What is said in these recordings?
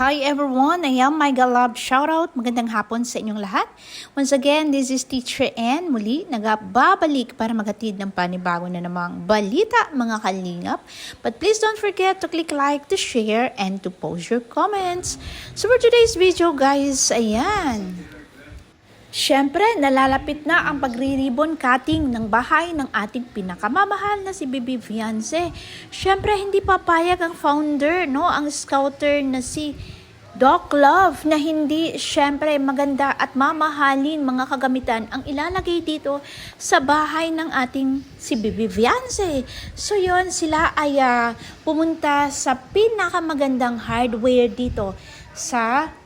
Hi everyone, I am my Galab. Shoutout, magandang hapon sa inyong lahat. Once again, this is Teacher Ann. Muli, nagbabalik para maghatid ng panibago na namang balita mga kalingap. But please don't forget to click like, to share, and to post your comments. So for today's video guys, ayan. Siyempre, nalalapit na ang pagri-ribbon cutting ng bahay ng ating pinakamamahal na si Bibi Fiance. Siyempre, hindi papayag ang founder, ang scouter na si Doc Love na hindi siyempre maganda at mamahalin mga kagamitan ang ilalagay dito sa bahay ng ating si Bibi Fiance. So yon, sila ay pumunta sa pinakamagandang hardware dito sa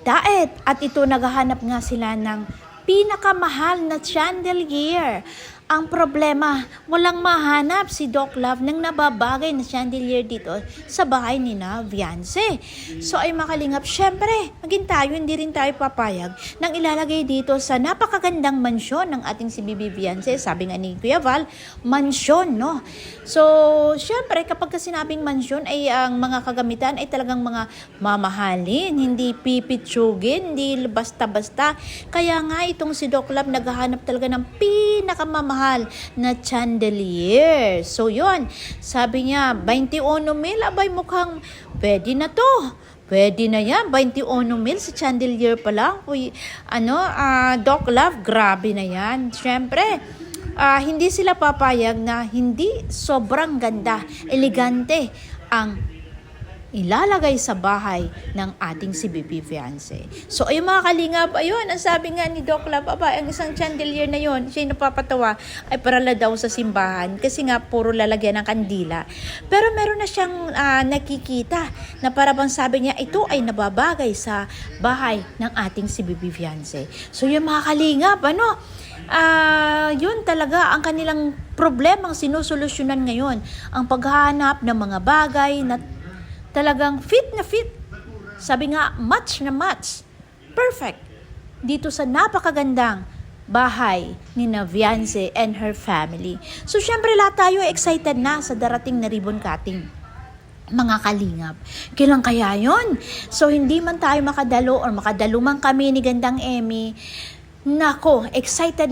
Daet, at ito naghahanap nga sila ng pinakamahal na chandelier. Ang problema, walang mahanap si Doc Love ng nababagay na chandelier dito sa bahay ni na Fiance. So ay makalingap, syempre, maging tayo, hindi rin tayo papayag nang ilalagay dito sa napakagandang mansyon ng ating si Bibi Fiance. Sabi nga ni Kuya Val, mansyon, no? So, syempre, kapag sinabing mansyon ay ang mga kagamitan ay talagang mga mamahalin, hindi pipitsugin, hindi basta-basta. Kaya nga itong si Doc Love naghahanap talaga ng pinakamamahal na chandelier. So yun, sabi niya 21 mil, abay mukhang pwede na to. Pwede na yan, 21 mil sa chandelier pa lang. Uy, Doc Love, grabe na yan. Siyempre, hindi sila papayag na hindi sobrang ganda, elegante ang ilalagay sa bahay ng ating si Bibi Fiance. So, ayun mga kalingap, ayun, ang sabi nga ni Doc Love, ang isang chandelier na yun, siya napapatawa, ay para daw sa simbahan, kasi nga puro lalagyan ng kandila. Pero meron na siyang nakikita, na para bang sabi niya, ito ay nababagay sa bahay ng ating si Bibi Fiance. So, yun mga kalingap, yun talaga ang kanilang problemang sinusolusyonan ngayon, ang paghahanap ng mga bagay na talagang fit na fit. Sabi nga, match na match. Perfect. Dito sa napakagandang bahay ni na Fiance and her family. So, syempre lahat tayo excited na sa darating na ribbon cutting. Mga kalingap. Kailan kaya yun? So, hindi man tayo makadalo or makadalo man kami ni Gandang Emmy. Nako, excited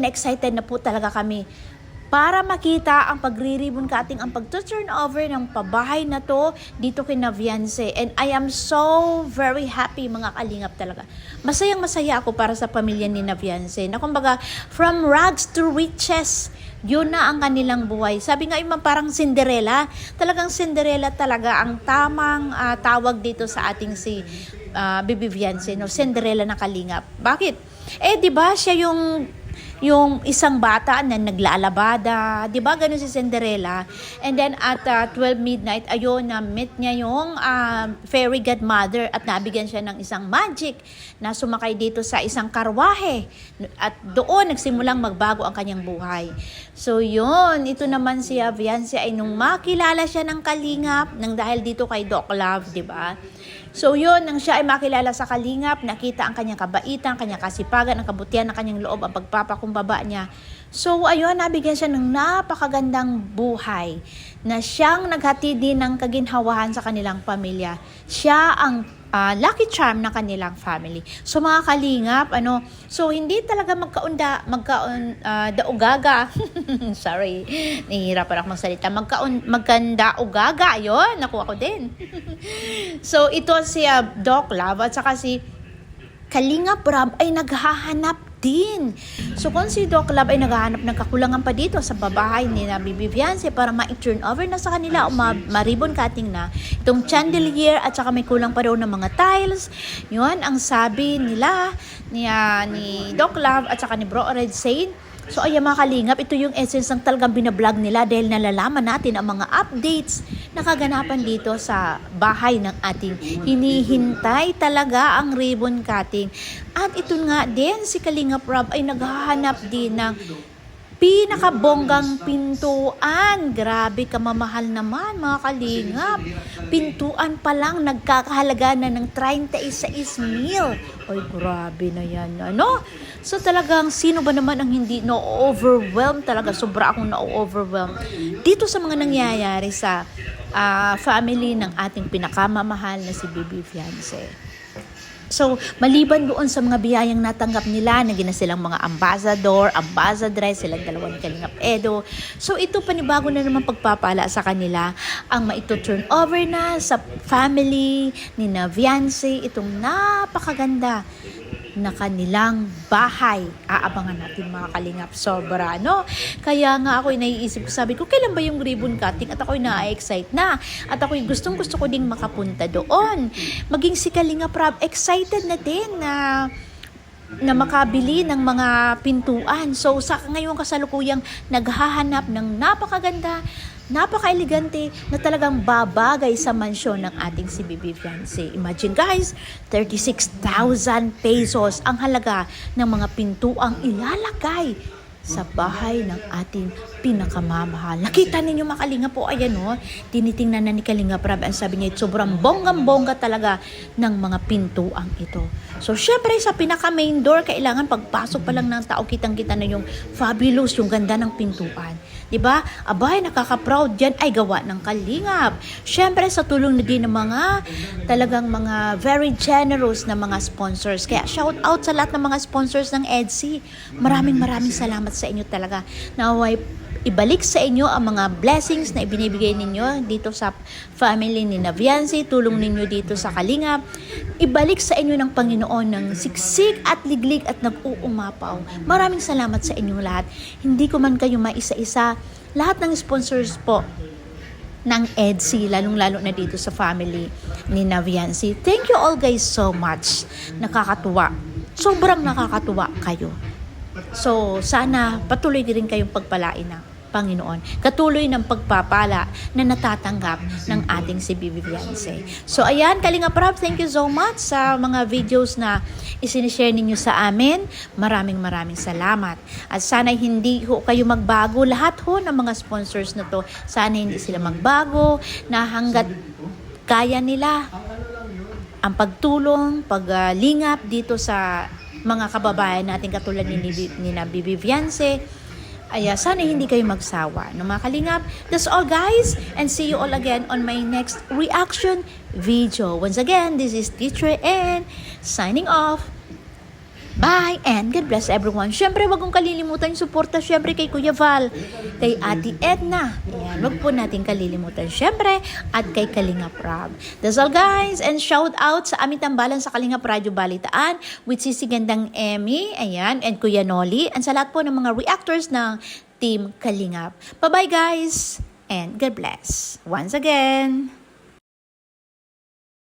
na po talaga kami para makita ang pagri-ribbon cutting, ang pag-turn over ng pabahay na to dito kay na Fiance. And I am so very happy mga kalingap talaga. Masayang masaya ako para sa pamilya ni na Fiance. Na kumbaga, from rags to riches, yun na ang kanilang buhay. Sabi nga yung parang Cinderella, talagang Cinderella talaga ang tamang tawag dito sa ating si Bibi Fiance, Cinderella na kalingap. Bakit? Di ba siya yung isang bata na naglalabada, di ba ganun si Cinderella? And then at 12 midnight, ayun, na-meet niya yung fairy godmother at nabigyan siya ng isang magic na sumakay dito sa isang karwahe. At doon nagsimulang magbago ang kanyang buhay. So yun, ito naman si Fiance ay nung makilala siya ng kalingap, nang dahil dito kay Doc Love, di ba? So yun, nang siya ay makilala sa kalingap, nakita ang kanyang kabaitan, kanyang kasipagan, ang kabutihan ng kanyang loob, ang pagpapakumbaba niya. So ayun, nabigyan siya ng napakagandang buhay na siyang naghatid din ng kaginhawahan sa kanilang pamilya. Siya ang lucky charm ng kanilang family. So mga kalingap, so hindi talaga magkanda-ugaga. Sorry, nahihirapan ako magsalita. Magkanda-ugaga, yun, nakuha ko din. So ito si Doc Love at saka si Kalingap Rob ay naghahanap din. So kung si Doc Love ay naghahanap ng kakulangan pa dito sa babahay ni na Bibi Fiance para ma-turn over na sa kanila o ma-ribbon cutting na itong chandelier at saka may kulang pa daw ng mga tiles. Yun ang sabi nila ni Doc Love at saka ni Bro Red Said. So ayan mga kalingap, ito yung essence ng talagang binablog nila dahil nalalaman natin ang mga updates na kaganapan dito sa bahay ng ating hinihintay talaga ang ribbon cutting. At ito nga din, si Kalingap Rob ay naghahanap din ng pinakabonggang pintuan. Grabe kamamahal naman mga kalingap. Pintuan pa lang nagkakahalaga na ng 36 mil. Ay grabe na yan. So talagang sino ba naman ang hindi na-overwhelm talaga? Sobra akong na-overwhelm dito sa mga nangyayari sa family ng ating pinakamamahal na si Bibi Fiance. So, maliban doon sa mga biyayang natanggap nila, naging na silang mga ambassadress, silang dalawang Kalingap Edo. So, ito panibago na naman pagpapala sa kanila ang maito-turn over na sa family ni na Fiance, itong napakaganda na kanilang bahay. Aabangan natin mga Kalingap, sobra, no? Kaya nga ako'y naiisip ko, sabi ko, kailan ba yung ribbon cutting? At ako'y na-excite na. At ako'y gusto ko ding makapunta doon. Maging si Kalingap Rab, excited na din na makabili ng mga pintuan. So, sa ngayong kasalukuyang naghahanap ng napakaganda, napaka-elegante na talagang babagay sa mansyon ng ating si Bibi Fiance. Imagine guys, 36,000 pesos ang halaga ng mga pintuang ilalagay sa bahay ng ating pinakamamahal. Nakita ninyo mga Kalingap po, ayan o, tinitingnan na ni Kalingap Rab, ang sabi niya, sobrang bonggang-bongga talaga ng mga pintuang ito. So, syempre, sa pinaka-main door, kailangan pagpasok pa lang ng tao, kitang-kita na yung fabulous, yung ganda ng pintuan. Diba? Abay, nakaka-proud yan ay gawa ng Kalingap. Syempre, sa tulong na din ng mga talagang mga very generous na mga sponsors. Kaya shout out sa lahat ng mga sponsors ng EDSI. Maraming salamat sa inyo talaga. Naway ibalik sa inyo ang mga blessings na ibinibigay ninyo dito sa family ni na Fiance, tulong ninyo dito sa Kalingap. Ibalik sa inyo ng Panginoon ng siksik at liglig at nag-uumapaw. Maraming salamat sa inyo lahat. Hindi ko man kayo maisa-isa. Lahat ng sponsors po ng EDSI, lalong-lalo na dito sa family ni na Fiance. Thank you all guys so much. Nakakatuwa. Sobrang nakakatuwa kayo. So, sana patuloy din kayong pagpalain ng Panginoon. Katuloy ng pagpapala na natatanggap ng ating si Bibi Fiance. So, ayan, Kalingap Rab, thank you so much sa mga videos na isinishare ninyo sa amin. Maraming salamat. At sana hindi ho kayo magbago. Lahat ho ng mga sponsors na to, sana hindi sila magbago na hanggat kaya nila ang pagtulong, paglingap dito sa mga kababayan natin katulad ni na Bibi Fiance. Sana hindi kayo magsawa. No, mga Kalingap, that's all guys. And see you all again on my next reaction video. Once again, this is Teacher N signing off. Bye and God bless everyone. Syempre, wag kong kalilimutan yung suporta syempre kay Kuya Val, kay Ate Edna. Ayan, wag po natin kalilimutan syempre at kay Kalingap Rab. That's all guys, and shout out sa aming tambalan sa Kalingap Radio Balitaan with Sisi Gandang Emmy, ayan, and Kuya Noli, and sa lahat po ng mga reactors ng Team Kalingap. Bye-bye guys and God bless. Once again.